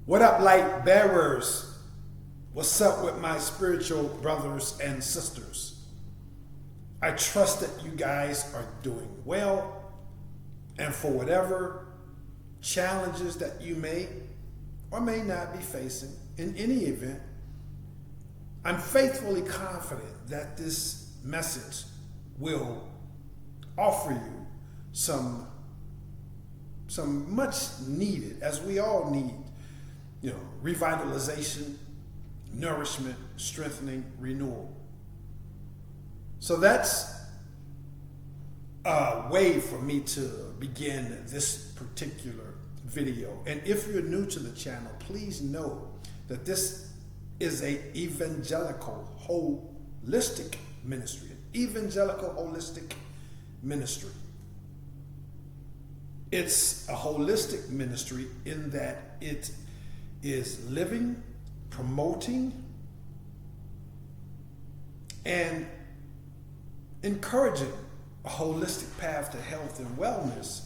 What up, light bearers? What's up with my spiritual brothers and sisters? I trust that you guys are doing well, and for whatever challenges that you may or may not be facing, in any event, I'm faithfully confident that this message will offer you some much needed, as we all need, revitalization, nourishment, strengthening, renewal. So that's a way for me to begin this particular video. And if you're new to the channel, please know that this is a evangelical holistic ministry. An evangelical holistic ministry. It's a holistic ministry in that it is living, promoting, and encouraging a holistic path to health and wellness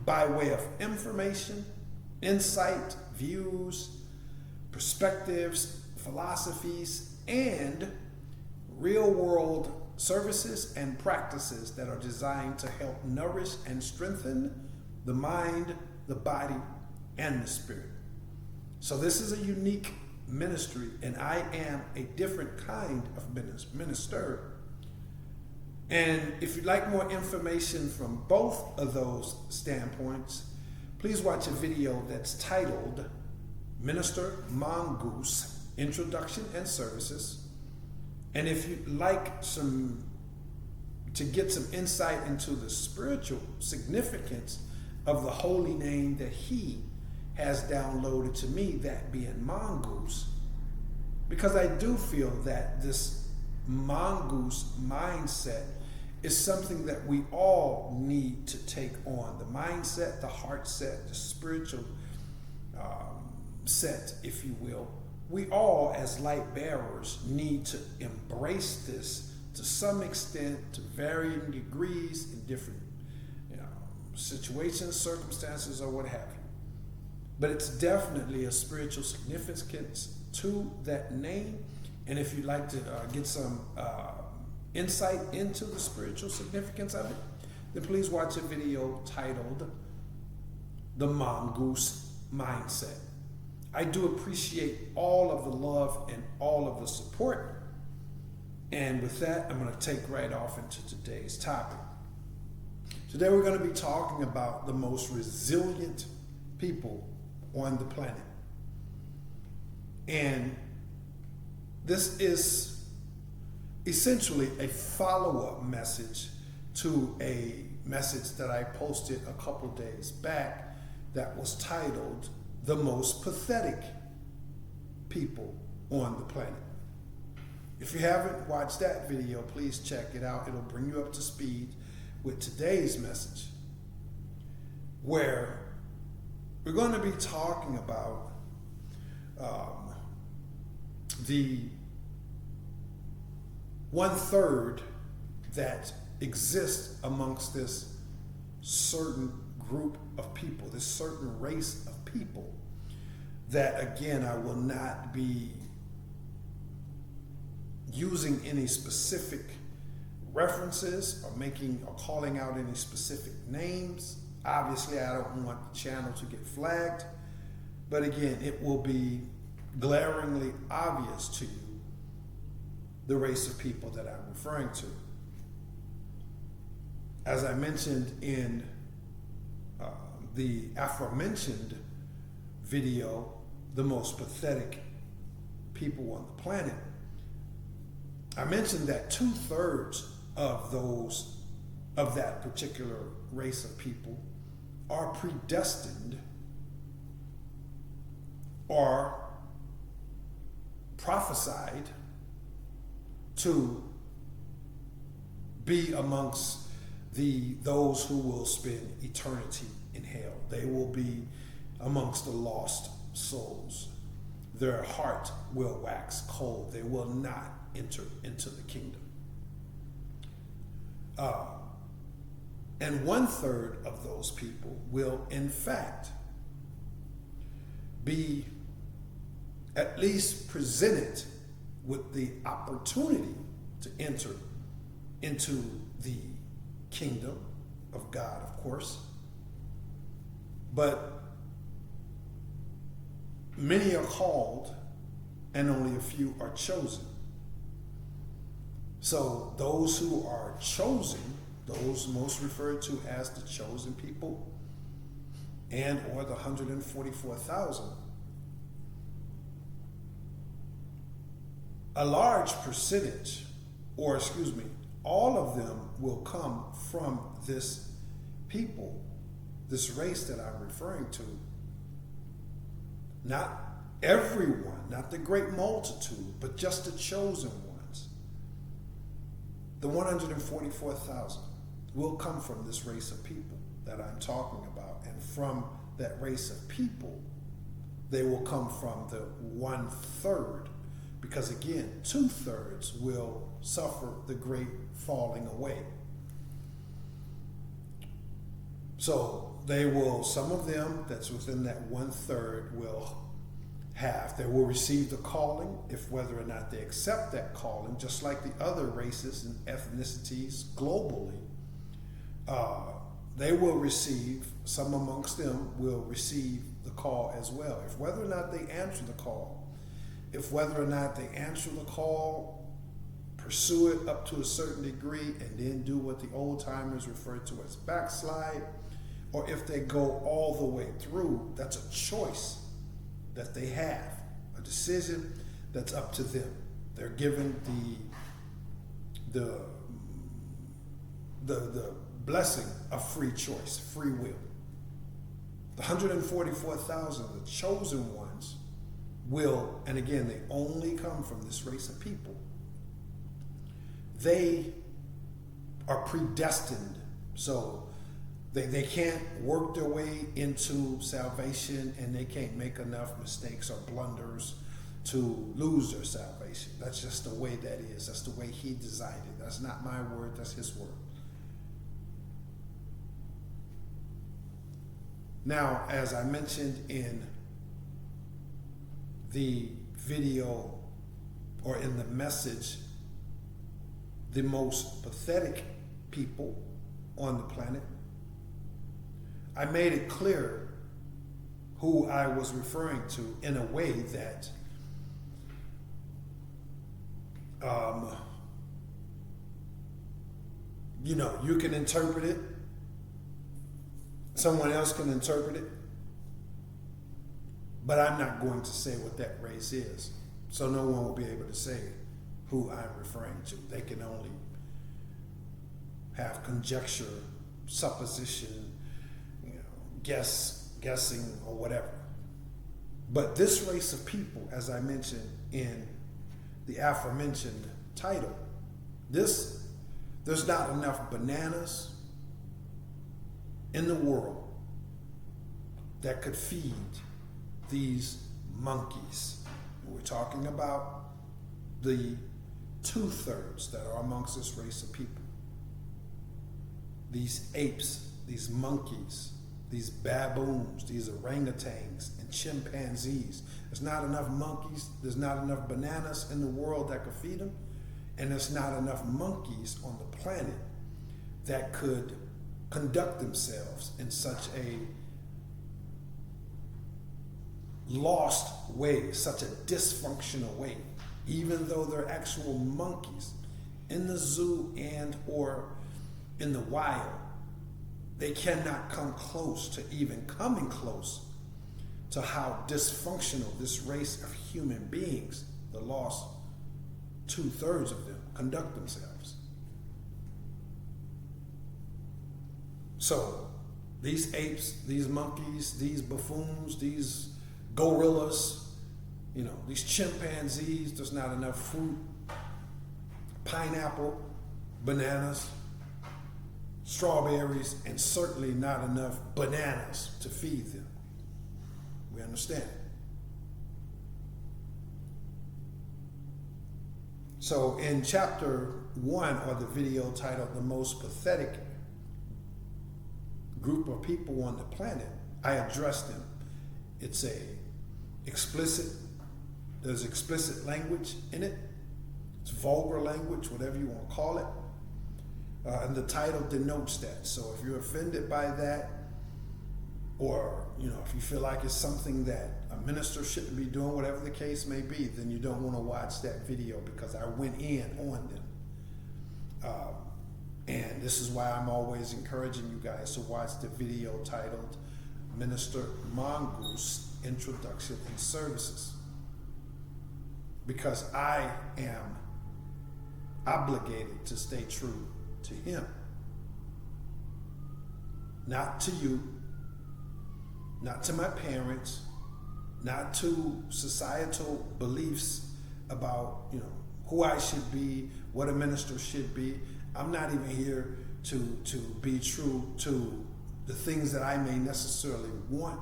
by way of information, insight, views, perspectives, philosophies, and real-world services and practices that are designed to help nourish and strengthen the mind, the body, and the spirit. So this is a unique ministry, and I am a different kind of minister. And if you'd like more information from both of those standpoints, please watch a video that's titled Minister Mongoose, Introduction and Services. And if you'd like to get some insight into the spiritual significance of the holy name that he has downloaded to me, that being mongoose, because I do feel that this mongoose mindset is something that we all need to take on. The mindset, the heart set, the spiritual set, if you will. We all, as light bearers, need to embrace this to some extent, to varying degrees, in different situations, circumstances, or what have you. But it's definitely a spiritual significance to that name. And if you'd like to get some insight into the spiritual significance of it, then please watch a video titled The Mongoose Mindset. I do appreciate all of the love and all of the support. And with that, I'm going to take right off into today's topic. Today we're going to be talking about the most resilient people on the planet. And this is essentially a follow-up message to a message that I posted a couple days back that was titled The Most Pathetic People on the Planet. If you haven't watched that video, please check it out. It'll bring you up to speed with today's message, where we're going to be talking about the 1/3 that exists amongst this certain group of people, this certain race of people, that again, I will not be using any specific references or calling out any specific names. Obviously, I don't want the channel to get flagged, but again, it will be glaringly obvious to you the race of people that I'm referring to. As I mentioned in the aforementioned video, The Most Pathetic People on the Planet, I mentioned that 2/3 of that particular race of people are predestined or prophesied to be amongst those who will spend eternity in hell. They will be amongst the lost souls. Their heart will wax cold. They will not enter into the kingdom. And 1/3 of those people will, in fact, be at least presented with the opportunity to enter into the kingdom of God, of course. But many are called and only a few are chosen. So those who are chosen, those most referred to as the chosen people and or the 144,000, a large percentage, or excuse me, all of them will come from this people, this race that I'm referring to. Not everyone, not the great multitude, but just the chosen ones. The 144,000 will come from this race of people that I'm talking about. And from that race of people, they will come from the 1/3. Because again, 2/3 will suffer the great falling away. So they will, some of them that's within that 1/3 they will receive the calling, if whether or not they accept that calling, just like the other races and ethnicities globally. They will receive, some amongst them will receive the call as well. If whether or not they answer the call, pursue it up to a certain degree, and then do what the old timers refer to as backslide, or if they go all the way through, that's a choice that they have, a decision that's up to them. They're given the blessing of free choice, free will. The 144,000, the chosen ones, will, and again, they only come from this race of people. They are predestined, so they can't work their way into salvation, and they can't make enough mistakes or blunders to lose their salvation. That's just the way that is. That's the way he designed it. That's not my word, that's his word. Now, as I mentioned in the video or in the message, the most pathetic people on the planet, I made it clear who I was referring to in a way that you can interpret it, someone else can interpret it, but I'm not going to say what that race is. So no one will be able to say who I'm referring to. They can only have conjecture, supposition, guessing, or whatever. But this race of people, as I mentioned in the aforementioned title, there's not enough bananas in the world that could feed these monkeys. We're talking about the 2/3 that are amongst this race of people. These apes, these monkeys, these baboons, these orangutans, and chimpanzees. There's not enough monkeys, there's not enough bananas in the world that could feed them, and there's not enough monkeys on the planet that could conduct themselves in such a lost way, such a dysfunctional way, even though they're actual monkeys in the zoo and or in the wild. They cannot come close to even coming close to how dysfunctional this race of human beings, the lost 2/3 of them, conduct themselves. So these apes, these monkeys, these buffoons, these gorillas, these chimpanzees, there's not enough fruit, pineapple, bananas, strawberries, and certainly not enough bananas to feed them. We understand. So in chapter 1, or the video titled The Most Pathetic Group of People on the Planet, I addressed them. It's a explicit There's explicit language in it. It's vulgar language, whatever you want to call it. And the title denotes that. So if you're offended by that, or if you feel like it's something that a minister shouldn't be doing, whatever the case may be, then you don't want to watch that video, because I went in on them. And this is why I'm always encouraging you guys to watch the video titled Minister Mongoose Introduction and Services, because I am obligated to stay true to him, not to you, not to my parents, not to societal beliefs about who I should be, what a minister should be. I'm not even here to be true to the things that I may necessarily want,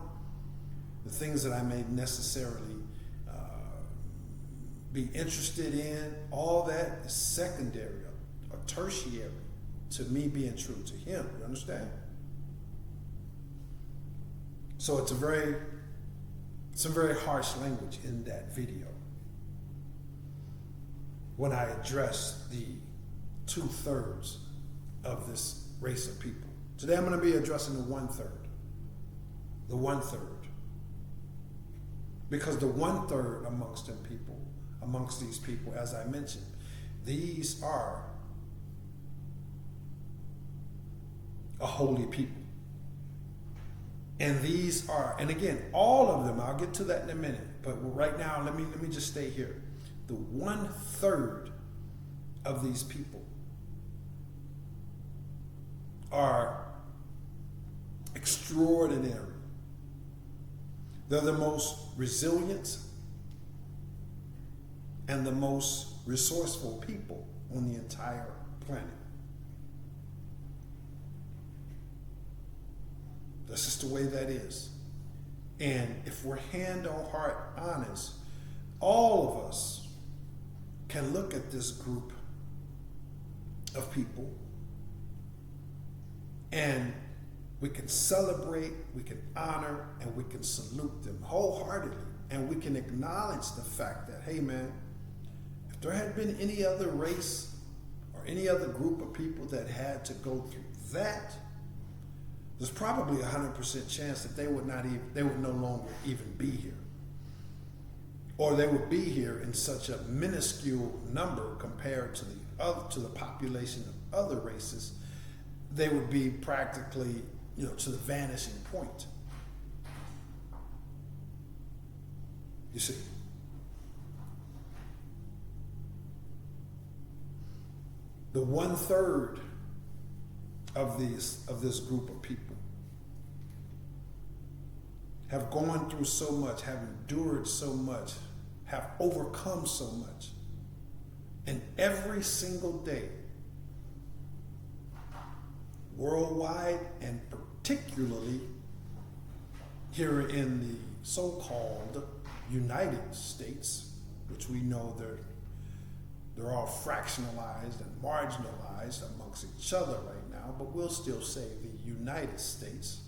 the things that I may necessarily be interested in. All that is secondary or tertiary to me being true to him. You understand? So it's some very harsh language in that video when I address the 2/3 of this race of people. Today I'm going to be addressing the 1/3. The 1/3. Because the 1/3 amongst these people, as I mentioned, these are a holy people. And these are, and again, all of them, I'll get to that in a minute, but right now, let me just stay here. The 1/3 of these people are extraordinary. They're the most resilient and the most resourceful people on the entire planet. That's just the way that is. And if we're hand on heart honest, all of us can look at this group of people and we can celebrate, we can honor, and we can salute them wholeheartedly. And we can acknowledge the fact that, hey man, if there had been any other race or any other group of people that had to go through that, there's probably 100% chance that they would no longer even be here. Or they would be here in such a minuscule number compared to the population of other races. They would be practically, to the vanishing point. You see. The 1/3 of this group of people have gone through so much, have endured so much, have overcome so much. And every single day, worldwide and particularly here in the so-called United States, which we know they're all fractionalized and marginalized amongst each other right now, but we'll still say the United States.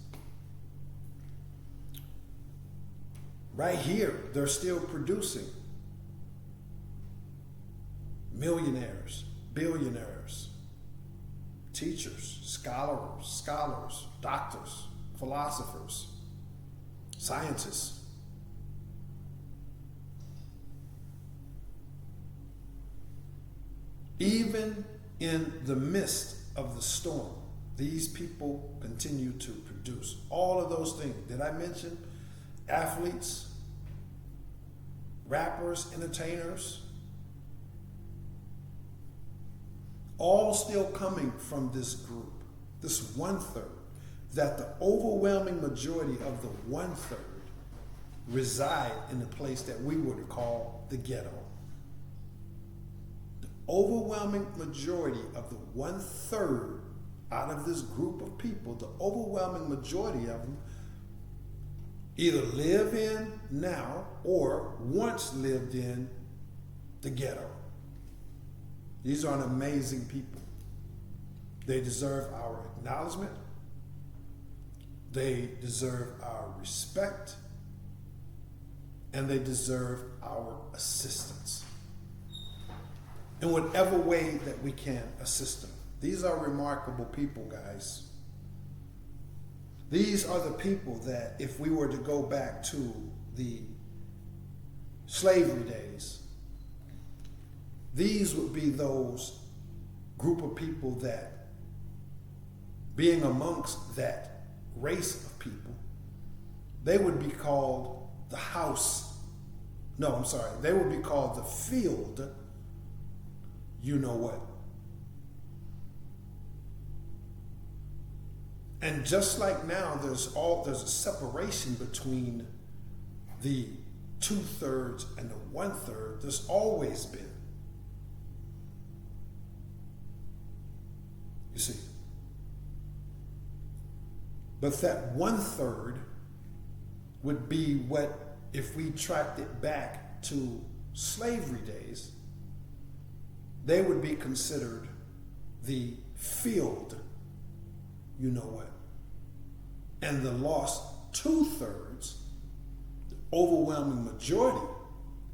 Right here, they're still producing millionaires, billionaires, teachers, scholars, doctors, philosophers, scientists. Even in the midst of the storm, these people continue to produce all of those things. Did I mention athletes, rappers, entertainers? All still coming from this group, this 1/3, that the overwhelming majority of the 1/3 reside in the place that we would call the ghetto. The overwhelming majority of the 1/3 out of this group of people, the overwhelming majority of them either live in now or once lived in the ghetto. These are an amazing people. They deserve our acknowledgement. They deserve our respect. and they deserve our assistance in whatever way that we can assist them. These are remarkable people, guys. These are the people that, if we were to go back to the slavery days, these would be those group of people that, being amongst that race of people, they would be called the house. No, I'm sorry. They would be called the field. You know what? And just like now, there's a separation between the 2/3 and the 1/3. There's always been. You see. But that 1/3 would be what, if we tracked it back to slavery days, they would be considered the field, you know what. And the lost 2/3, the overwhelming majority,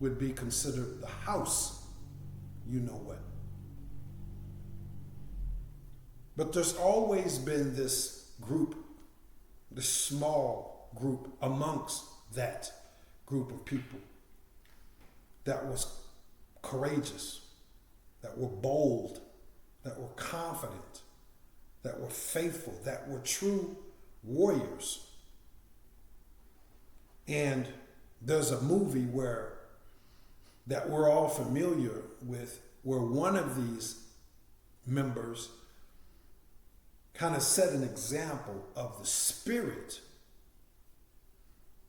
would be considered the house, you know what. But there's always been this group, this small group amongst that group of people that was courageous, that were bold, that were confident, that were faithful, that were true warriors. And there's a movie that we're all familiar with, where one of these members kind of set an example of the spirit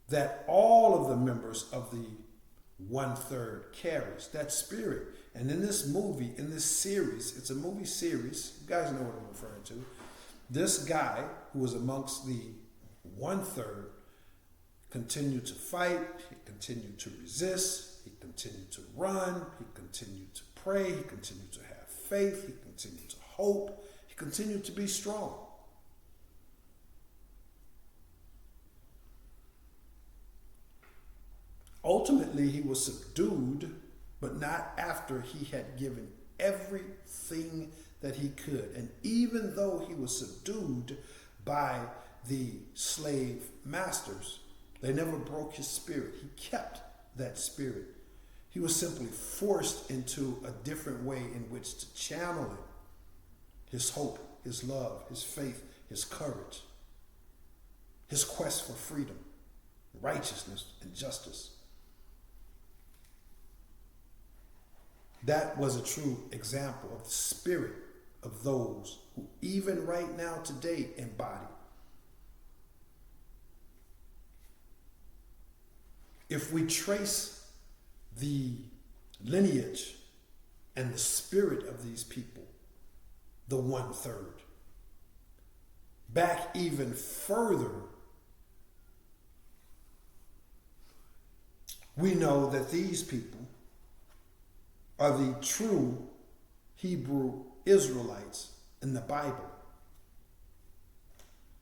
that all of the members of the 1/3 carries, that spirit. And in this movie, in this series, it's a movie series, you guys know what I'm referring to. This guy who was amongst the 1/3 continued to fight, he continued to resist, he continued to run, he continued to pray, he continued to have faith, he continued to hope, he continued to be strong. Ultimately, he was subdued, but not after he had given everything that he could. And even though he was subdued by the slave masters, they never broke his spirit. He kept that spirit. He was simply forced into a different way in which to channel it. His hope, his love, his faith, his courage, his quest for freedom, righteousness, and justice. That was a true example of the spirit of those who even right now today embody. If we trace the lineage and the spirit of these people, the 1/3, back even further, we know that these people are the true Hebrew Israelites in the Bible.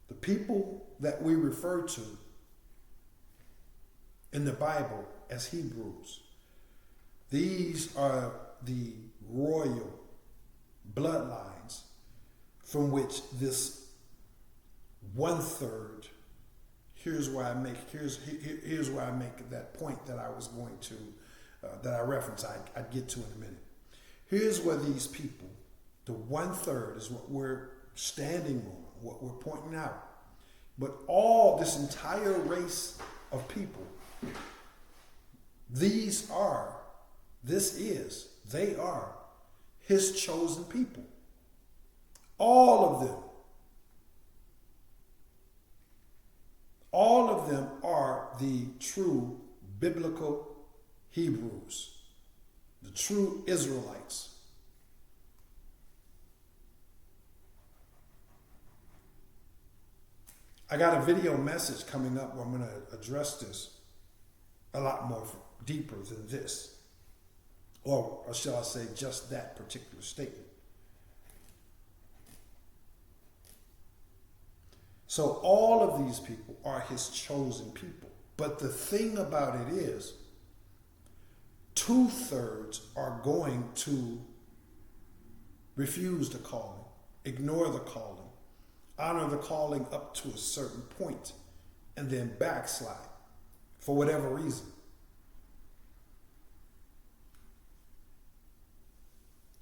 The people that we refer to in the Bible as Hebrews, these are the royal bloodlines from which this 1/3, here's where I make that point that I was going to, that I referenced, I'd get to in a minute. Here's where these people, the 1/3 is what we're standing on, what we're pointing out. But all this entire race of people, they are his chosen people. All of them. All of them are the true biblical Hebrews, the true Israelites. I got a video message coming up where I'm going to address this a lot more deeper than this, or shall I say just that particular statement. So all of these people are his chosen people. But the thing about it is, 2/3 are going to refuse the calling, ignore the calling, honor the calling up to a certain point, and then backslide for whatever reason.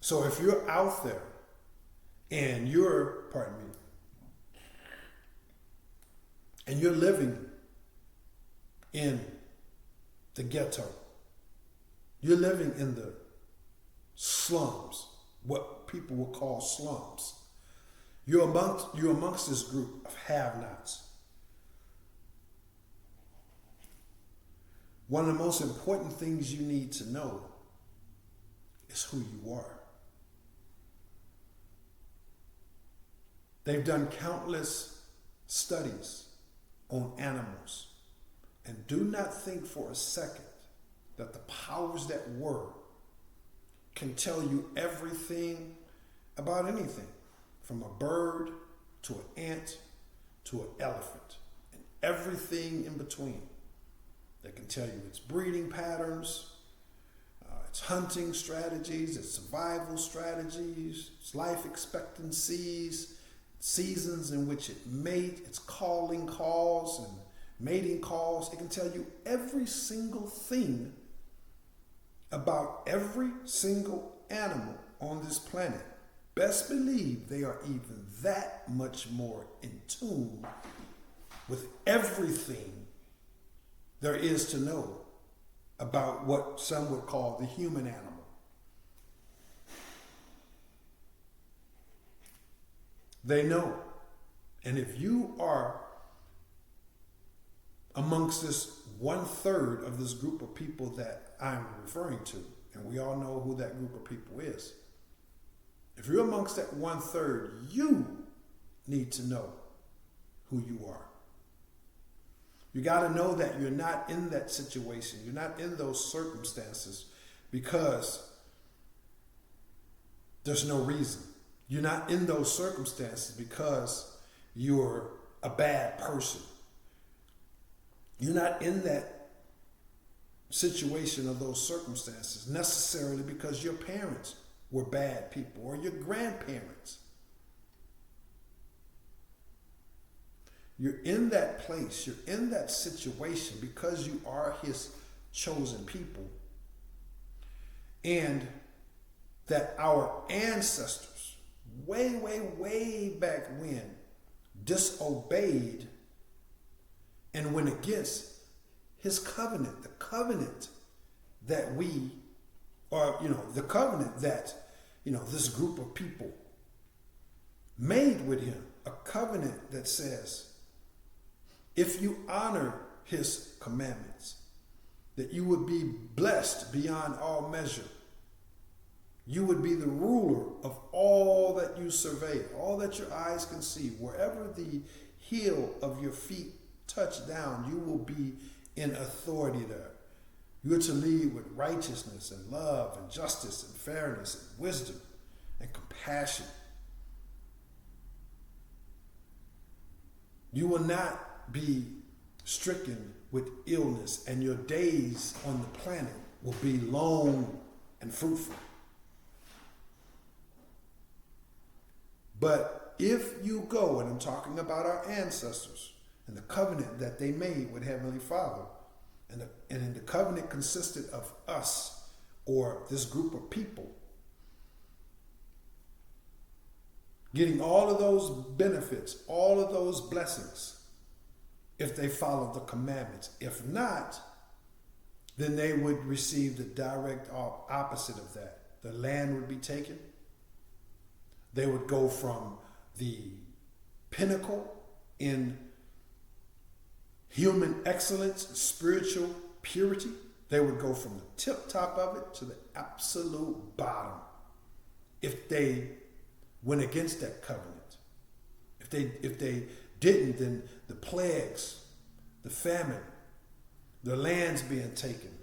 So if you're out there and you're living in the ghetto, you're living in the slums, what people will call slums. You're amongst this group of have-nots. One of the most important things you need to know is who you are. They've done countless studies on animals, and do not think for a second that the powers that were can tell you everything about anything, from a bird to an ant to an elephant and everything in between. They can tell you its breeding patterns, its hunting strategies, its survival strategies, its life expectancies, seasons in which it mates, its calling calls and mating calls. It can tell you every single thing about every single animal on this planet. Best believe they are even that much more in tune with everything there is to know about what some would call the human animal. They know. And if you are amongst this 1/3 of this group of people that I'm referring to, and we all know who that group of people is, if you're amongst that 1/3, you need to know who you are. You got to know that you're not in that situation. You're not in those circumstances because there's no reason. You're not in those circumstances because you're a bad person. You're not in that situation or those circumstances necessarily because your parents were bad people or your grandparents. You're in that place, you're in that situation because you are his chosen people. And that our ancestors, way back when, disobeyed and went against his covenant, the covenant that the covenant that, this group of people made with him, a covenant that says, if you honor his commandments, that you would be blessed beyond all measure. You would be the ruler of all that you survey, all that your eyes can see. Wherever the heel of your feet touch down, you will be in authority there. You are to lead with righteousness and love and justice and fairness and wisdom and compassion. You will not be stricken with illness, and your days on the planet will be long and fruitful. But if you go, and I'm talking about our ancestors and the covenant that they made with Heavenly Father, and the covenant consisted of us, or this group of people, getting all of those benefits, all of those blessings, if they followed the commandments. If not, then they would receive the direct opposite of that. The land would be taken. They would go from the pinnacle in human excellence, spiritual purity. They would go from the tip top of it to the absolute bottom if they went against that covenant. If they didn't, then the plagues, the famine, their lands being taken,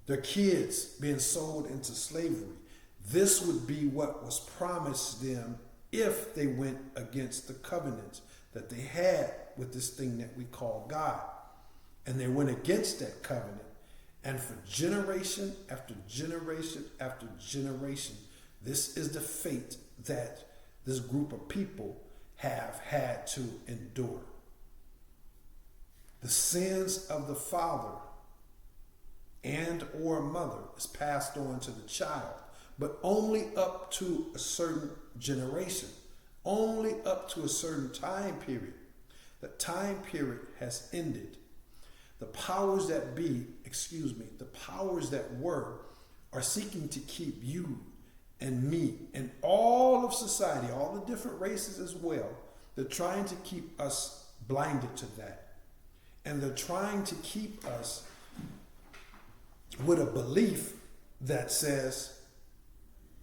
their kids being sold into slavery. This would be what was promised them if they went against the covenant that they had with this thing that we call God. And they went against that covenant. And for generation after generation after generation, this is the fate that this group of people have had to endure. The sins of the father and or mother is passed on to the child, but only up to a certain generation, only up to a certain time period. The time period has ended. The powers that be, the powers that were, are seeking to keep you and me and all of society, all the different races as well. They're trying to keep us blinded to that. And they're trying to keep us with a belief that says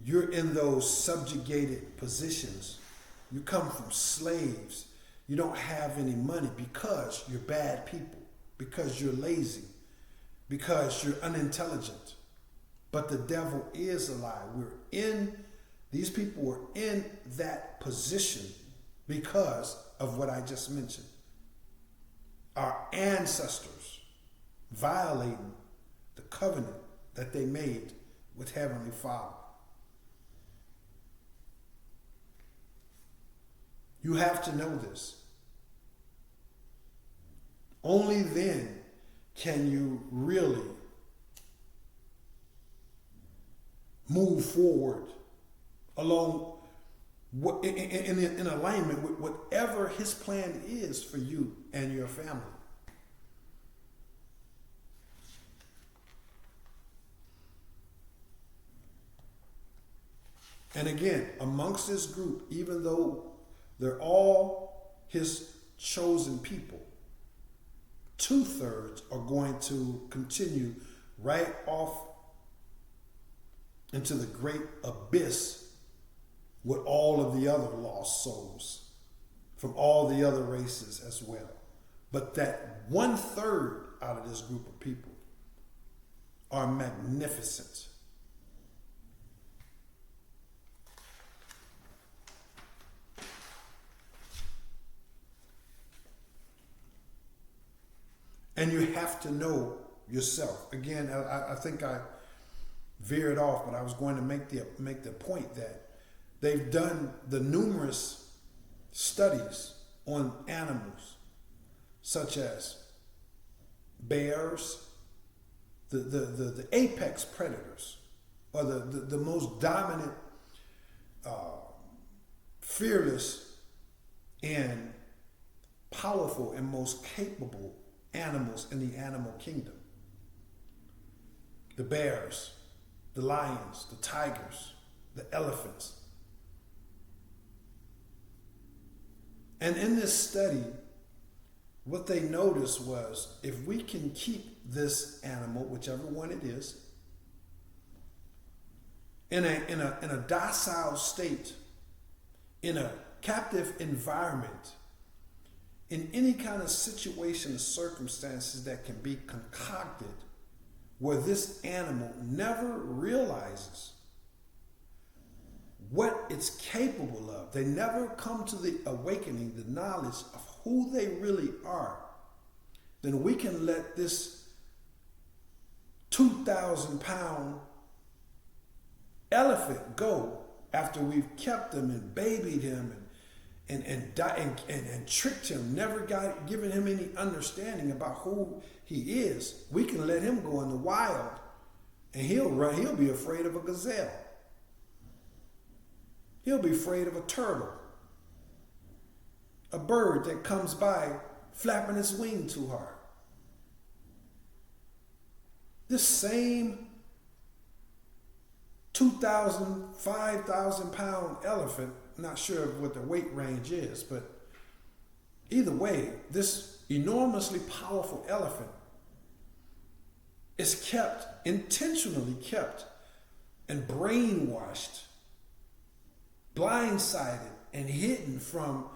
you're in those subjugated positions. You come from slaves. You don't have any money because you're bad people, because you're lazy, because you're unintelligent. But the devil is a lie. These people were in that position because of what I just mentioned. Our ancestors violating the covenant that they made with Heavenly Father. You have to know this. Only then can you really move forward along in alignment with whatever His plan is for you and your family. And again, amongst this group, even though they're all His chosen people, 2/3 are going to continue right off into the great abyss with all of the other lost souls from all the other races as well. But that 1/3 out of this group of people are magnificent. And you have to know yourself. Again, I think I veered off, but I was going to make the point that they've done the numerous studies on animals, such as bears, the apex predators, or the most dominant, fearless, and powerful and most capable animals in the animal kingdom. The bears, the lions, the tigers, the elephants. And in this study, what they noticed was if we can keep this animal, whichever one it is, in a docile state, in a captive environment, in any kind of situation or circumstances that can be concocted where this animal never realizes what it's capable of. They never come to the awakening, the knowledge of who they really are. Then we can let this 2,000-pound elephant go after we've kept him and babied him and tricked him, never given him any understanding about who he is. We can let him go in the wild and he'll be afraid of a gazelle. He'll be afraid of a turtle, a bird that comes by flapping its wing too hard. This same 2,000, 5,000 pound elephant, not sure what the weight range is, but either way, this enormously powerful elephant is intentionally kept and brainwashed, blindsided, and hidden from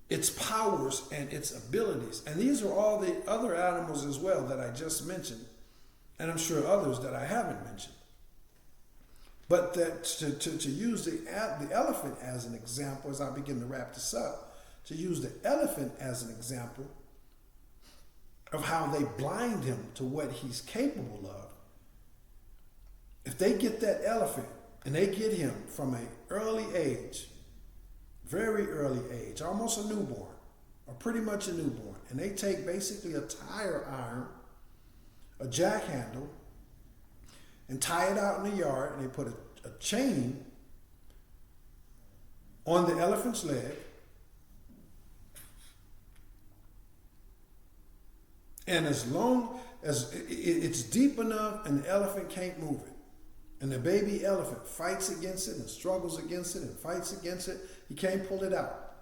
its powers and its abilities. And these are all the other animals as well that I just mentioned, and I'm sure others that I haven't mentioned. But that to use the elephant as an example, as I begin to wrap this up, to use the elephant as an example, of how they blind him to what he's capable of. If they get that elephant and they get him from an early age, very early age, almost a newborn, or pretty much a newborn, and they take basically a tire iron, a jack handle, and tie it out in the yard, and they put a chain on the elephant's leg, and as long as it's deep enough and the elephant can't move it, and the baby elephant fights against it and struggles against it and fights against it, he can't pull it out.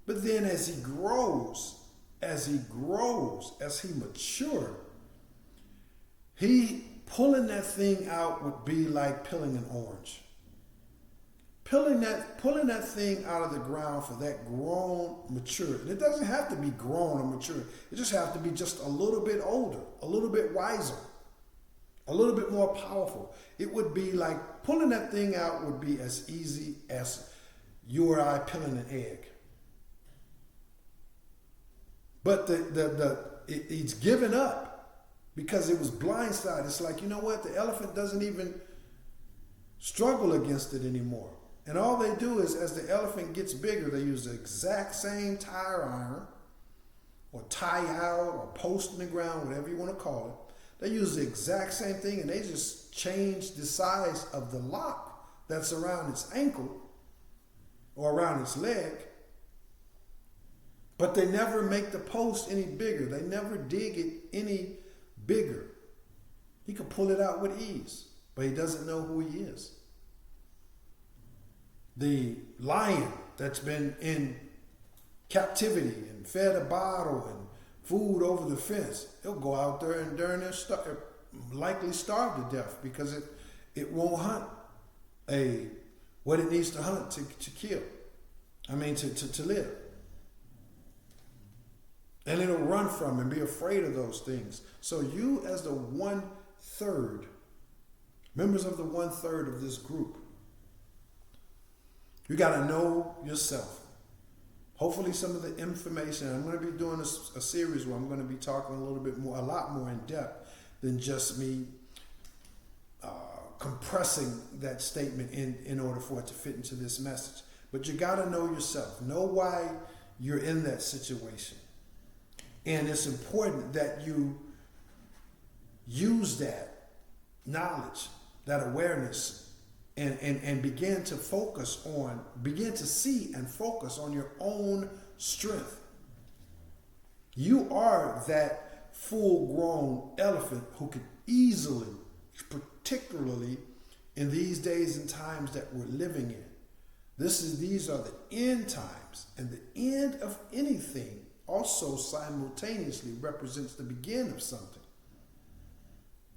But then as he grows, as he matures, pulling that thing out would be like peeling an orange. Pulling that thing out of the ground for that grown, mature. And it doesn't have to be grown or mature. It just has to be just a little bit older, a little bit wiser, a little bit more powerful. It would be like pulling that thing out would be as easy as you or I peeling an egg. But it's given up because it was blindsided. It's like, you know what? The elephant doesn't even struggle against it anymore. And all they do is, as the elephant gets bigger, they use the exact same tire iron or tie out or post in the ground, whatever you want to call it. They use the exact same thing, and they just change the size of the lock that's around its ankle or around its leg. But they never make the post any bigger. They never dig it any bigger. He can pull it out with ease, but he doesn't know who he is. The lion that's been in captivity and fed a bottle and food over the fence, he'll go out there and during their likely starve to death because it won't hunt what it needs to hunt to kill. To live. And it'll run from and be afraid of those things. So you as the 1/3, members of the 1/3 of this group, you got to know yourself. Hopefully some of the information, I'm going to be doing a series where I'm going to be talking a lot more in depth than just me compressing that statement in order for it to fit into this message. But you got to know yourself. Know why you're in that situation. And it's important that you use that knowledge, that awareness, and begin to see and focus on your own strength. You are that full-grown elephant who can easily, particularly in these days and times that we're living in. These are the end times, and the end of anything also simultaneously represents the beginning of something.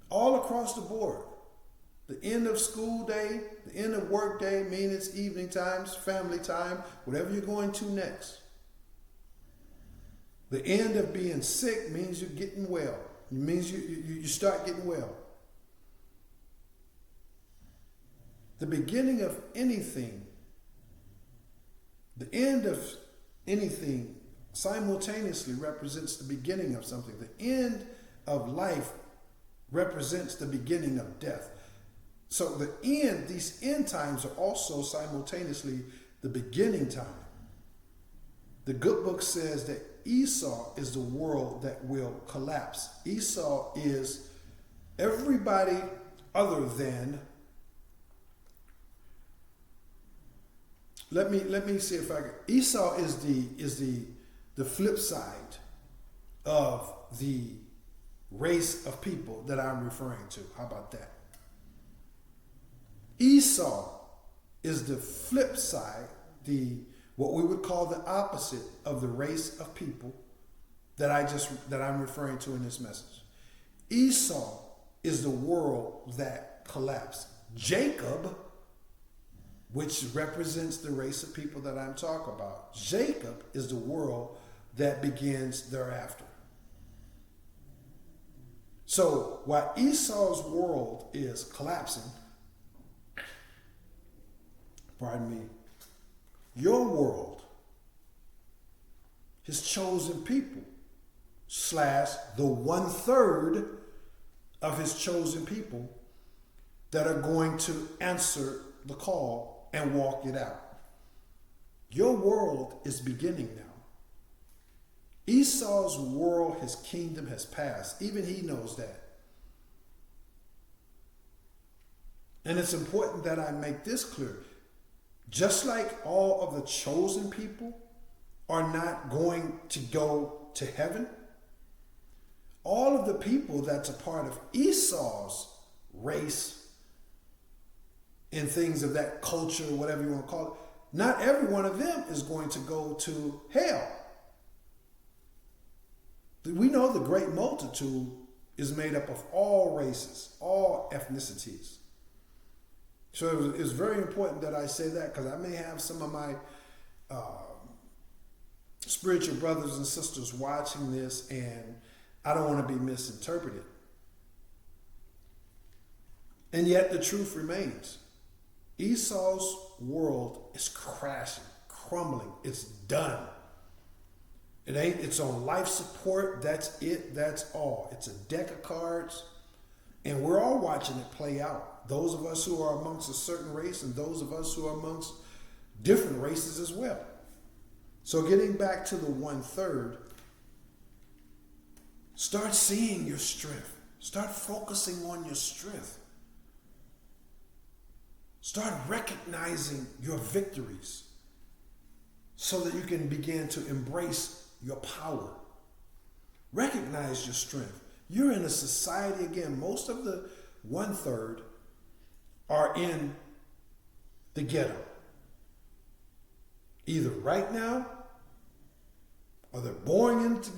All across the board. The end of school day, the end of work day, meaning it's evening times, family time, whatever you're going to next. The end of being sick means you're getting well. It means you start getting well. The beginning of anything, the end of anything simultaneously represents the beginning of something. The end of life represents the beginning of death. So these end times are also simultaneously the beginning time. The good book says that Esau is the world that will collapse. Esau is everybody other than, let me see if I can. Esau is the flip side of the race of people that I'm referring to. How about that? Esau is the flip side, what we would call the opposite of the race of people that I'm referring to in this message. Esau is the world that collapsed. Jacob, which represents the race of people that I'm talking about. Jacob is the world that begins thereafter. So while Esau's world is collapsing, your world, his chosen people, / the 1/3 of his chosen people that are going to answer the call and walk it out. Your world is beginning now. Esau's world, his kingdom has passed. Even he knows that. And it's important that I make this clear. Just like all of the chosen people are not going to go to heaven, all of the people that's a part of Esau's race and things of that culture, whatever you want to call it, not every one of them is going to go to hell. We know the great multitude is made up of all races, all ethnicities. So it's very important that I say that, because I may have some of my spiritual brothers and sisters watching this, and I don't want to be misinterpreted. And yet the truth remains. Esau's world is crashing, crumbling. It's done. It's on life support. That's it. That's all. It's a deck of cards. And we're all watching it play out. Those of us who are amongst a certain race and those of us who are amongst different races as well. So getting back to the 1/3, start seeing your strength. Start focusing on your strength. Start recognizing your victories so that you can begin to embrace your power. Recognize your strength. You're in a society, again, most of the 1/3 are in the ghetto. Either right now, or they're born into the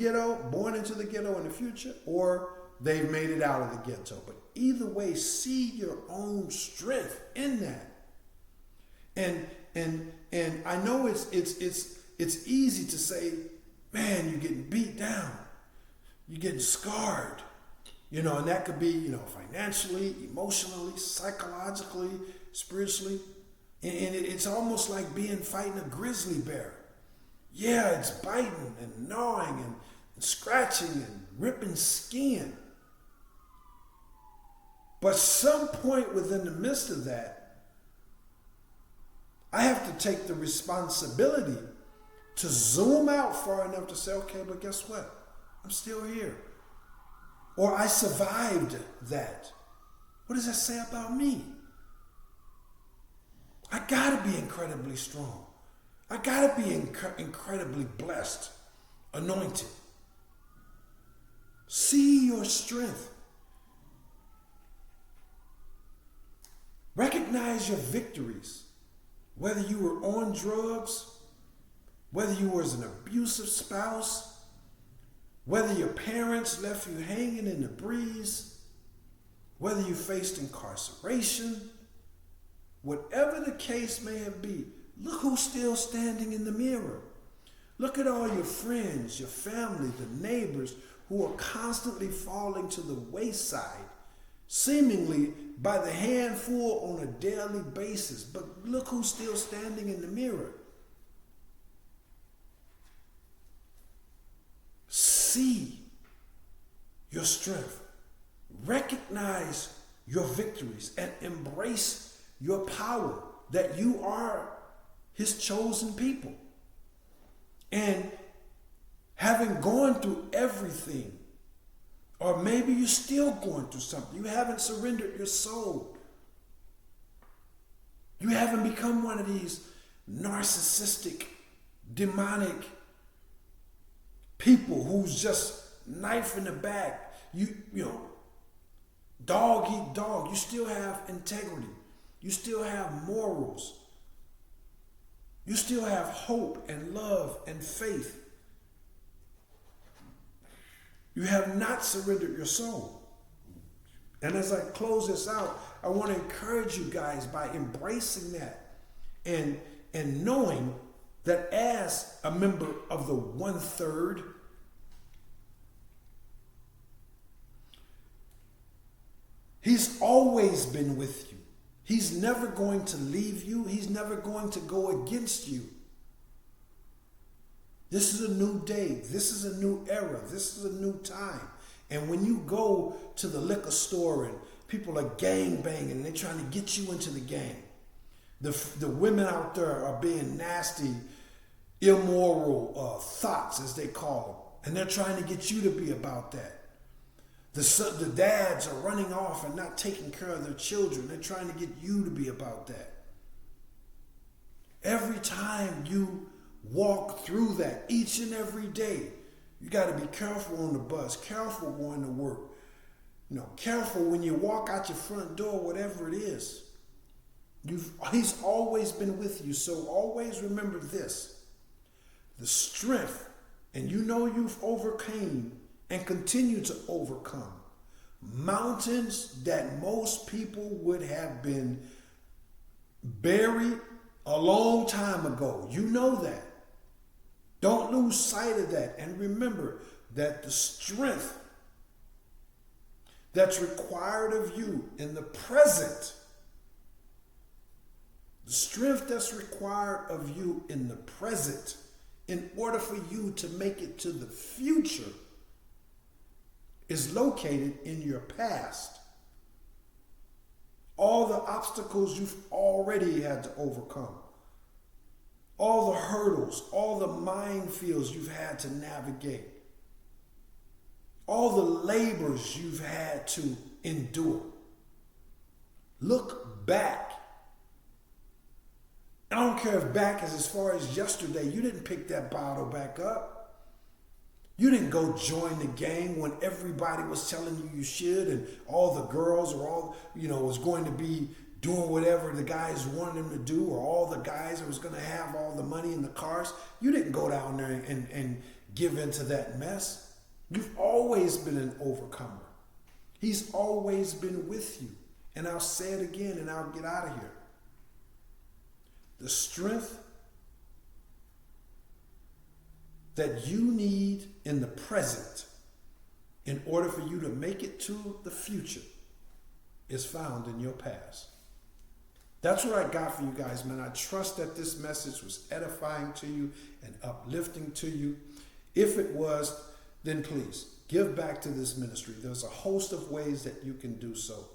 ghetto in the future, or they've made it out of the ghetto. But either way, see your own strength in that. And I know it's easy to say, man, you're getting beat down. You're getting scarred. And that could be, financially, emotionally, psychologically, spiritually. And it's almost like fighting a grizzly bear. Yeah, it's biting and gnawing and scratching and ripping skin. But some point within the midst of that, I have to take the responsibility to zoom out far enough to say, okay, but guess what? I'm still here. Or I survived that. What does that say about me? I gotta be incredibly strong. I gotta be incredibly blessed, anointed. See your strength. Recognize your victories. Whether you were on drugs, whether you was an abusive spouse, whether your parents left you hanging in the breeze, whether you faced incarceration, whatever the case may have been, look who's still standing in the mirror. Look at all your friends, your family, the neighbors who are constantly falling to the wayside, seemingly by the handful on a daily basis. But look who's still standing in the mirror. See your strength. Recognize your victories and embrace your power, that you are his chosen people. And having gone through everything, or maybe you're still going through something, you haven't surrendered your soul. You haven't become one of these narcissistic, demonic people who's just knife in the back. You know, dog eat dog. You still have integrity. You still have morals. You still have hope and love and faith. You have not surrendered your soul. And as I close this out, I want to encourage you guys by embracing that and knowing that as a member of the 1/3, he's always been with you. He's never going to leave you. He's never going to go against you. This is a new day. This is a new era. This is a new time. And when you go to the liquor store and people are gang banging and they're trying to get you into the gang, the women out there are being nasty, immoral thoughts, as they call them. And they're trying to get you to be about that. The dads are running off and not taking care of their children. They're trying to get you to be about that. Every time you walk through that, each and every day, you got to be careful on the bus, careful going to work, careful when you walk out your front door, whatever it is. He's always been with you, so always remember this. The strength, and you've overcame and continue to overcome mountains that most people would have been buried a long time ago. You know that. Don't lose sight of that. And remember that the strength that's required of you in the present, the strength that's required of you in the present, in order for you to make it to the future, is located in your past. All the obstacles you've already had to overcome. All the hurdles, all the minefields you've had to navigate. All the labors you've had to endure. Look back. I don't care if back is as far as yesterday. You didn't pick that bottle back up. You didn't go join the gang when everybody was telling you you should, and all the girls or all, was going to be doing whatever the guys wanted them to do, or all the guys that was going to have all the money in the cars. You didn't go down there and give into that mess. You've always been an overcomer. He's always been with you. And I'll say it again and I'll get out of here. The strength that you need in the present in order for you to make it to the future is found in your past. That's what I got for you guys, man. I trust that this message was edifying to you and uplifting to you. If it was, then please give back to this ministry. There's a host of ways that you can do so.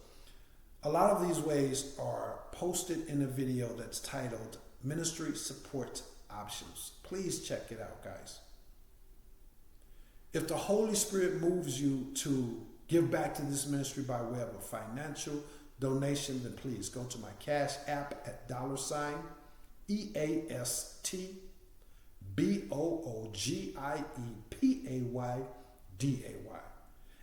A lot of these ways are posted in a video that's titled Ministry Support Options. Please check it out, guys. If the Holy Spirit moves you to give back to this ministry by way of a financial donation, then please go to my Cash App at $EASTBOOGIEPAYDAY.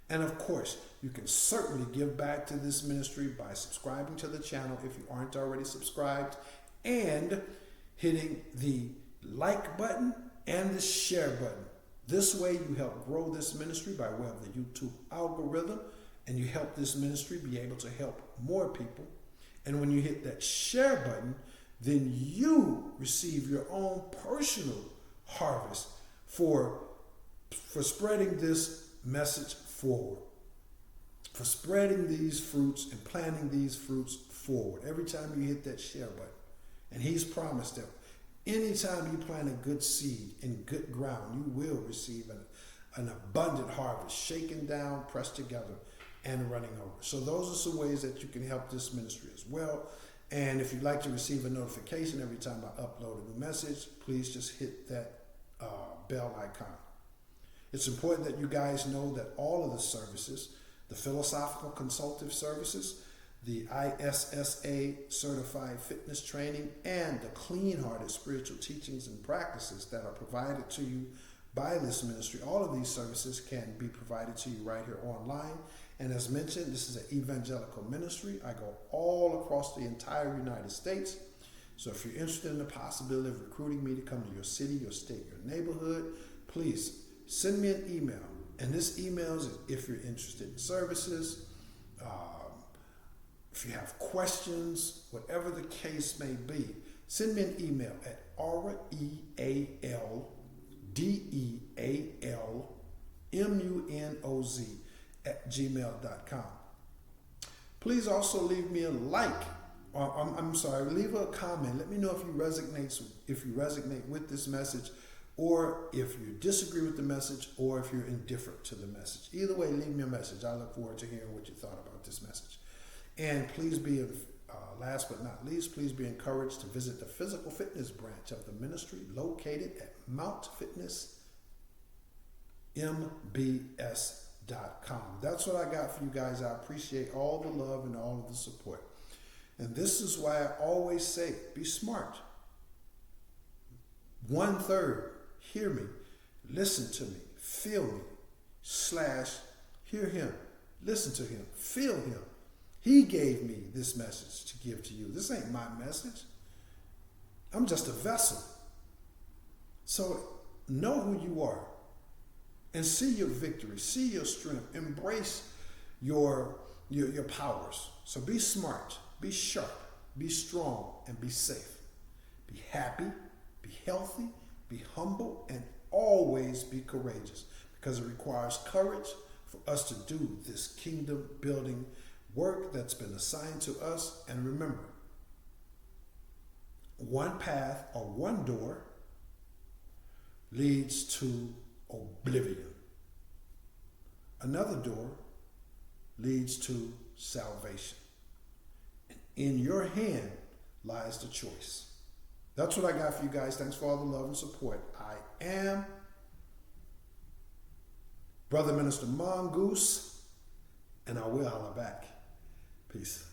And of course, you can certainly give back to this ministry by subscribing to the channel if you aren't already subscribed, and hitting the like button and the share button. This way you help grow this ministry by way of the YouTube algorithm, and you help this ministry be able to help more people. And when you hit that share button, then you receive your own personal harvest for spreading this message forward, for spreading these fruits and planting these fruits forward. Every time you hit that share button, and he's promised that anytime you plant a good seed in good ground, you will receive an abundant harvest, shaken down, pressed together, and running over. So those are some ways that you can help this ministry as well. And if you'd like to receive a notification every time I upload a new message, please just hit that bell icon. It's important that you guys know that all of the services, the philosophical consultative services, the ISSA certified fitness training, and the clean-hearted spiritual teachings and practices that are provided to you by this ministry, all of these services can be provided to you right here online. And as mentioned, this is an evangelical ministry. I go all across the entire United States. So if you're interested in the possibility of recruiting me to come to your city, your state, your neighborhood, please send me an email. And this email is if you're interested in services, if you have questions, whatever the case may be, send me an email at REALDEALMUNOZ@gmail.com. Please also leave me a leave a comment. Let me know if you resonate with this message or if you disagree with the message, or if you're indifferent to the message. Either way, leave me a message. I look forward to hearing what you thought about this message. And please be, last but not least, please be encouraged to visit the physical fitness branch of the ministry located at Mount Fitness mbs.com. That's what I got for you guys. I appreciate all the love and all of the support. And this is why I always say, be smart. 1/3, hear me, listen to me, feel me, / hear him, listen to him, feel him. He gave me this message to give to you. This ain't my message. I'm just a vessel. So know who you are and see your victory, see your strength, embrace your powers. So be smart, be sharp, be strong, and be safe. Be happy, be healthy, be humble, and always be courageous, because it requires courage for us to do this kingdom building work that's been assigned to us. And remember, one path or one door leads to oblivion. Another door leads to salvation. And in your hand lies the choice. That's what I got for you guys. Thanks for all the love and support. I am Brother Minister Mongoose, and I will holler back. Peace.